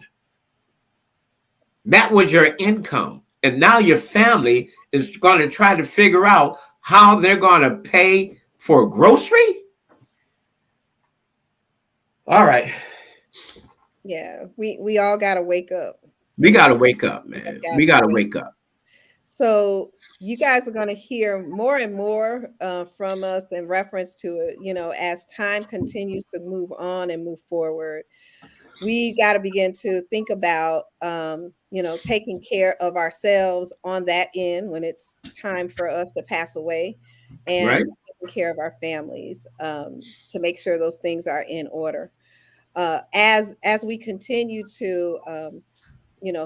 That was your income. And now your family is going to try to figure out how they're going to pay for grocery. All right. Yeah, we all got to wake up. We got to wake up, man. We got to wake up. So you guys are going to hear more and more from us in reference to it, as time continues to move on and move forward. We got to begin to think about, taking care of ourselves on that end when it's time for us to pass away, and taking care of our families to make sure those things are in order. As we continue to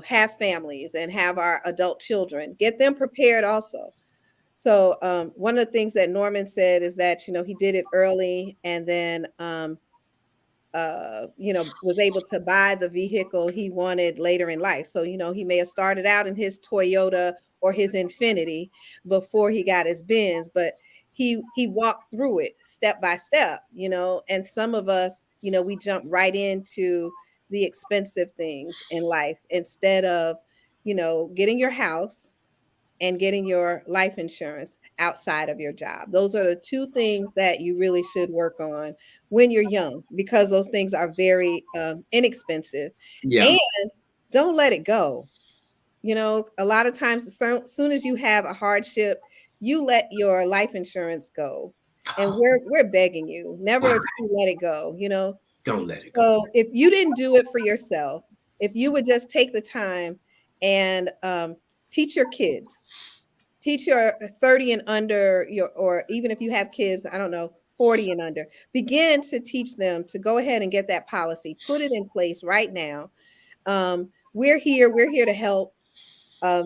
have families and have our adult children, get them prepared also. So one of the things that Norman said is that he did it early, and then was able to buy the vehicle he wanted later in life. So he may have started out in his Toyota or his Infiniti before he got his Benz, but he walked through it step by step. And some of us, we jump right into the expensive things in life instead of getting your house and getting your life insurance outside of your job. Those are the two things that you really should work on when you're young, because those things are very inexpensive. Yeah. And don't let it go. A lot of times, as soon as you have a hardship, you let your life insurance go. And we're begging you never to let it go. Don't let it go. So if you didn't do it for yourself, if you would just take the time and teach your kids, teach your 30 and under, or even if you have kids, I don't know, 40 and under, begin to teach them to go ahead and get that policy, put it in place right now. We're here to help.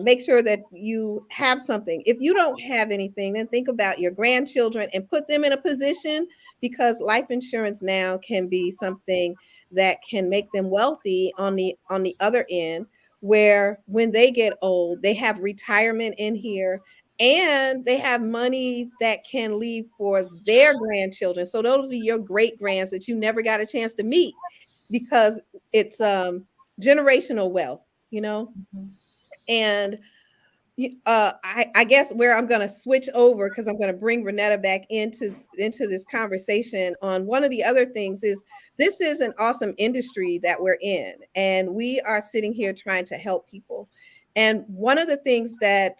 Make sure that you have something. If you don't have anything, then think about your grandchildren and put them in a position, because life insurance now can be something that can make them wealthy on the other end, where when they get old, they have retirement in here, and they have money that can leave for their grandchildren. So those will be your great grands that you never got a chance to meet, because it's generational wealth, And I guess where I'm going to switch over, because I'm going to bring Renetta back into this conversation on one of the other things, is this is an awesome industry that we're in, and we are sitting here trying to help people. And one of the things that,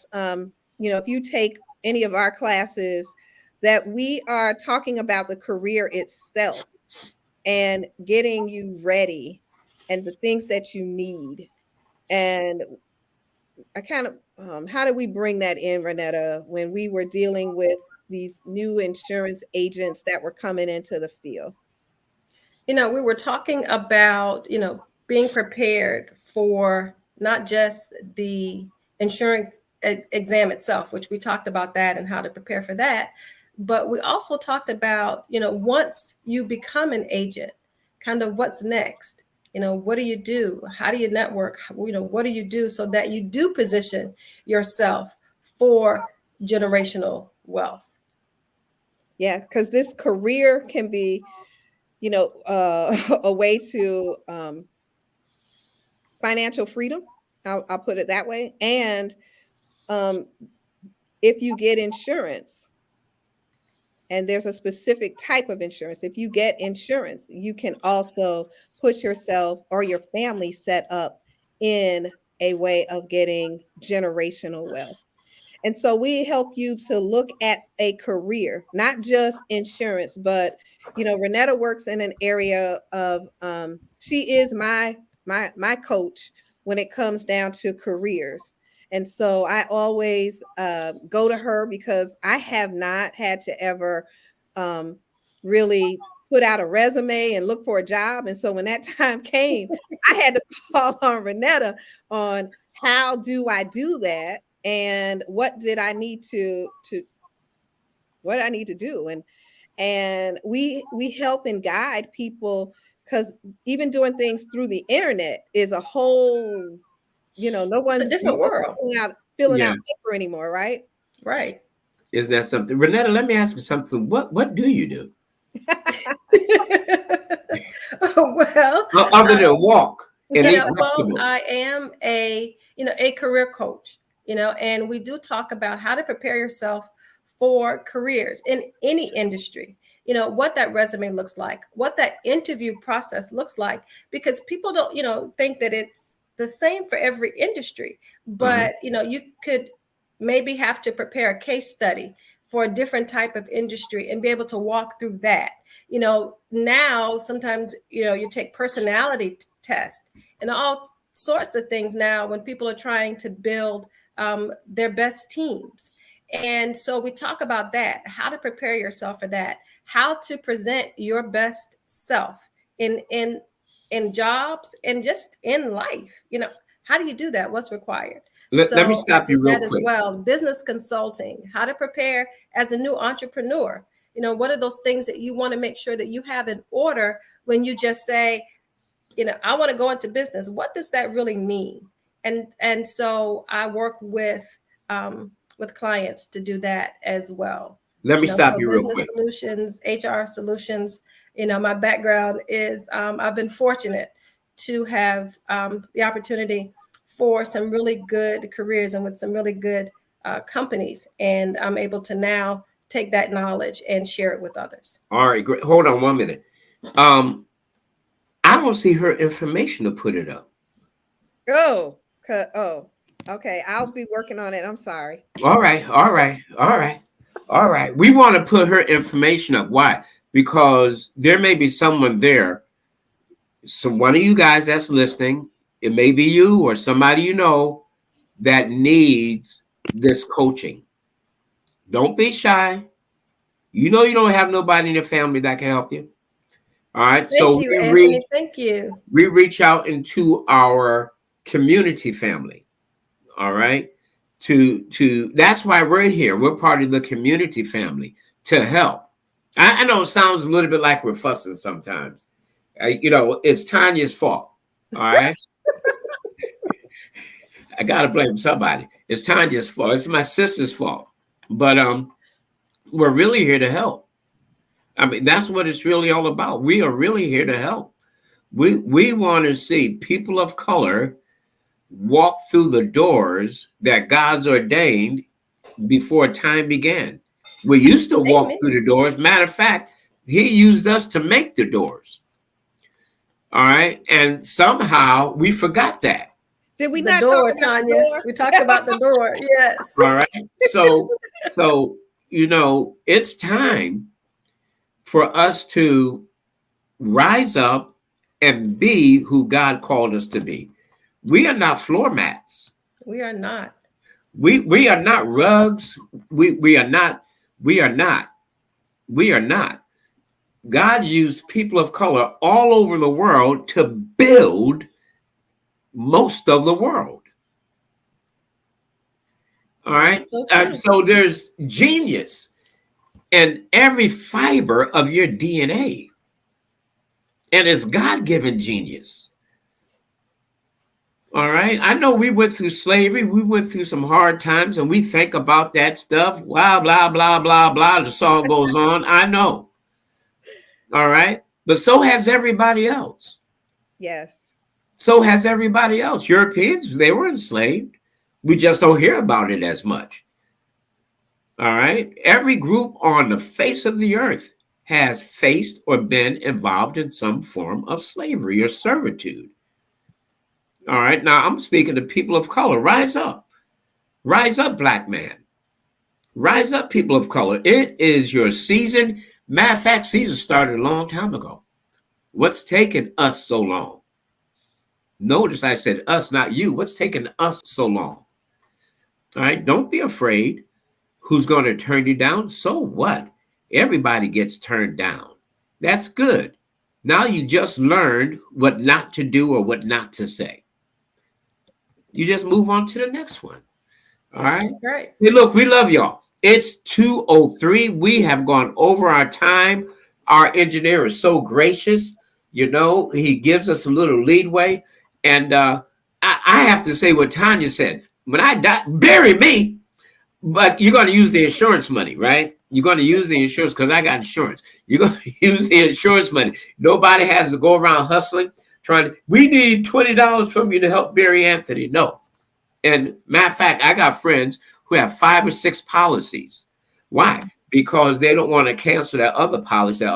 if you take any of our classes, that we are talking about the career itself and getting you ready and the things that you need. And I kind of, how do we bring that in, Renetta, when we were dealing with these new insurance agents that were coming into the field? We were talking about, being prepared for not just the insurance exam itself, which we talked about that and how to prepare for that. But we also talked about, once you become an agent, kind of what's next. What do you do? How do you network? What do you do so that you do position yourself for generational wealth? Yeah, because this career can be, a way to financial freedom. I'll put it that way. And if you get insurance, And there's a specific type of insurance. If you get insurance, you can also put yourself or your family set up in a way of getting generational wealth. And so we help you to look at a career, not just insurance, but Renetta works in an area of she is my coach when it comes down to careers. And so I always go to her because I have not had to ever um, really put out a resume and look for a job. And so when that time came, I had to call on Renetta on how do I do that, and what did I need to what I need to do. And we help and guide people, because even doing things through the internet is a whole, no It's a one's different world. filling Yeah. out paper anymore, right? Right. Isn't that something? Renetta, let me ask you something. What do you do? Well, Other than walk and eat vegetables. I am a career coach, and we do talk about how to prepare yourself for careers in any industry, what that resume looks like, what that interview process looks like, because people don't, think that it's the same for every industry, but, you could maybe have to prepare a case study for a different type of industry and be able to walk through that. Now sometimes, you take personality tests and all sorts of things now when people are trying to build their best teams. And so we talk about that, how to prepare yourself for that, how to present your best self in jobs and just in life. How do you do that? What's required? Let me stop you real that quick. as well. Business consulting, how to prepare as a new entrepreneur. What are those things that you want to make sure that you have in order when you just say, I want to go into business? What does that really mean? And so I work with clients to do that as well. Let me stop you real business quick. Solutions, HR solutions. My background is I've been fortunate to have the opportunity for some really good careers and with some really good companies, and I'm able to now take that knowledge and share it with others. All right, great. Hold on 1 minute. I don't see her information to put it up. Oh, okay. I'll be working on it. I'm sorry. All right. We want to put her information up. Why? Because there may be someone there, one of you guys that's listening, it may be you or somebody that needs this coaching. Don't be shy. You don't have nobody in your family that can help you. All right. Thank you, Anthony. Thank you. We reach out into our community family. All right. That's why we're here. We're part of the community family to help. I know it sounds a little bit like we're fussing sometimes. It's Tanya's fault. All right. I gotta blame somebody. It's Tanya's fault. It's my sister's fault. But we're really here to help. I mean, that's what it's really all about. We are really here to help. We want to see people of color walk through the doors that God's ordained before time began. We used to walk through the doors. Matter of fact, he used us to make the doors. All right. And somehow we forgot that. Did we not talk about Tanya? the door? We talked about the door. Yes. All right. So it's time for us to rise up and be who God called us to be. We are not floor mats. We are not. We are not rugs. We are not. God used people of color all over the world to build most of the world. All right. So there's genius in every fiber of your DNA. And it's God-given genius. All right. I know we went through slavery. We went through some hard times, and we think about that stuff. Blah, blah, blah, blah, blah. The song goes on. I know. All right. But so has everybody else. Yes. So has everybody else. Europeans, they were enslaved. We just don't hear about it as much. All right. Every group on the face of the earth has faced or been involved in some form of slavery or servitude. All right. Now I'm speaking to people of color. Rise up. Rise up, black man. Rise up, people of color. It is your season. Matter of fact, season started a long time ago. What's taken us so long? Notice I said us, not you. What's taken us so long? All right. Don't be afraid. Who's going to turn you down? So what? Everybody gets turned down. That's good. Now you just learned what not to do or what not to say. You just move on to the next one. All right. Great. Hey, look, we love y'all. It's 2:03. We have gone over our time. Our engineer is so gracious. You know, he gives us a little leadway. And I have to say what Tanya said. When I die, bury me. But you're going to use the insurance money, right? You're going to use the insurance because I got insurance. You're going to use the insurance money. Nobody has to go around hustling, we need $20 from you to help bury Anthony. No. And matter of fact, I got friends who have 5 or 6 policies. Why? Because they don't want to cancel that other policy.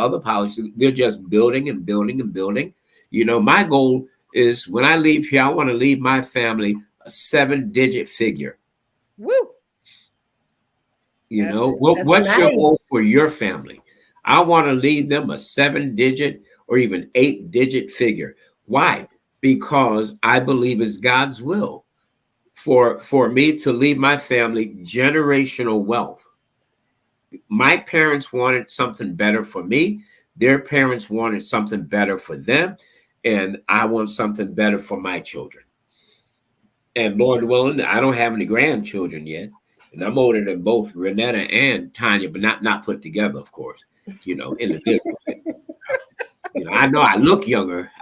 They're just building and building and building. You know, my goal is when I leave here, I want to leave my family a 7-digit figure. Woo! You know, what's nice. your goal for your family? I want to leave them a 7-digit or even 8-digit figure. Why? Because I believe it's God's will for me to leave my family generational wealth. My parents wanted something better for me. Their parents wanted something better for them. And I want something better for my children. And Lord willing, I don't have any grandchildren yet. And I'm older than both Renetta and Tanya, but not put together, of course, you know, individually. You know, I know I look younger.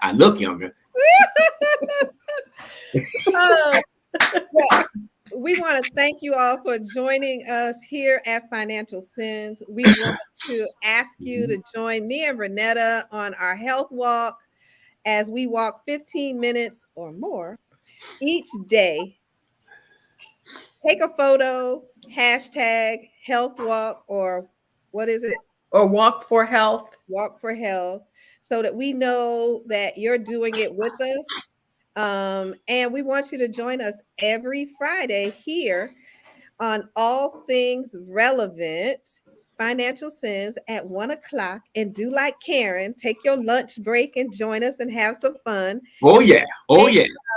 We want to thank you all for joining us here at Financial Sins. We want to ask you to join me and Renetta on our health walk as we walk 15 minutes or more each day. Take a photo, hashtag health walk, or what is it? Or walk for health. Walk for health, so that we know that you're doing it with us. And we want you to join us every Friday here on All Things Relevant Financial Sins at 1:00. And do like Karen, take your lunch break and join us and have some fun. Oh, yeah.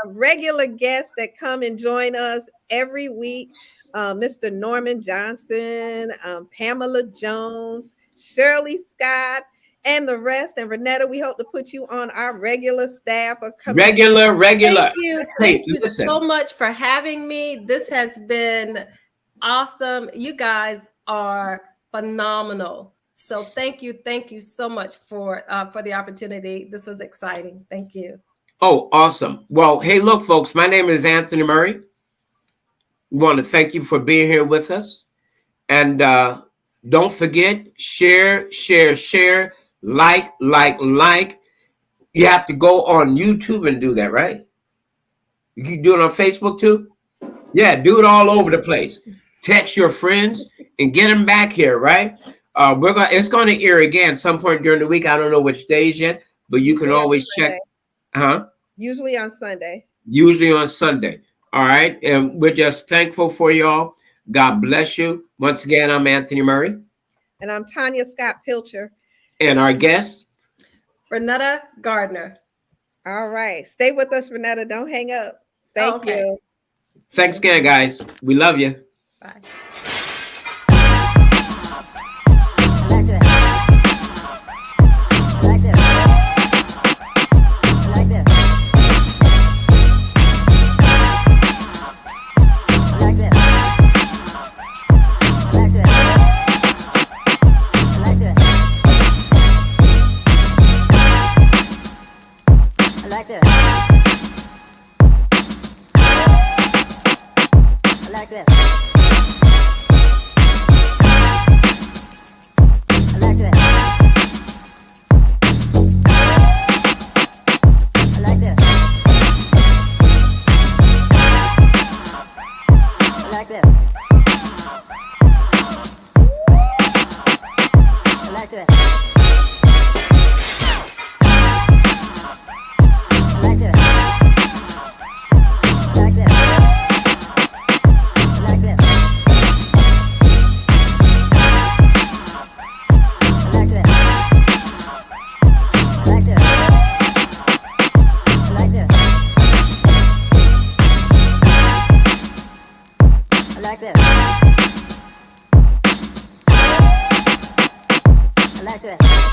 Regular guests that come and join us every week. Mr. Norman Johnson, Pamela Jones, Shirley Scott, and the rest. And Renetta, we hope to put you on our regular staff. Regular. Thank you so much for having me. This has been awesome. You guys are phenomenal. So thank you so much for the opportunity. This was exciting. Thank you. Oh, awesome. Well, hey, look, folks, my name is Anthony Murray. We want to thank you for being here with us. And don't forget, share, like. You have to go on YouTube and do that, right? You can do it on Facebook too? Yeah, do it all over the place. Text your friends and get them back here, right? It's going to air again some point during the week. I don't know which days yet, but you can always check. Usually on Sunday. All right. And we're just thankful for y'all. God bless you. Once again, I'm Anthony Murray. And I'm Tanya Scott Pilcher. And our guest, Renetta Gardner. All right. Stay with us, Renetta. Don't hang up. Thank you. Thanks again, guys. We love you. Bye. Like this. Chapter.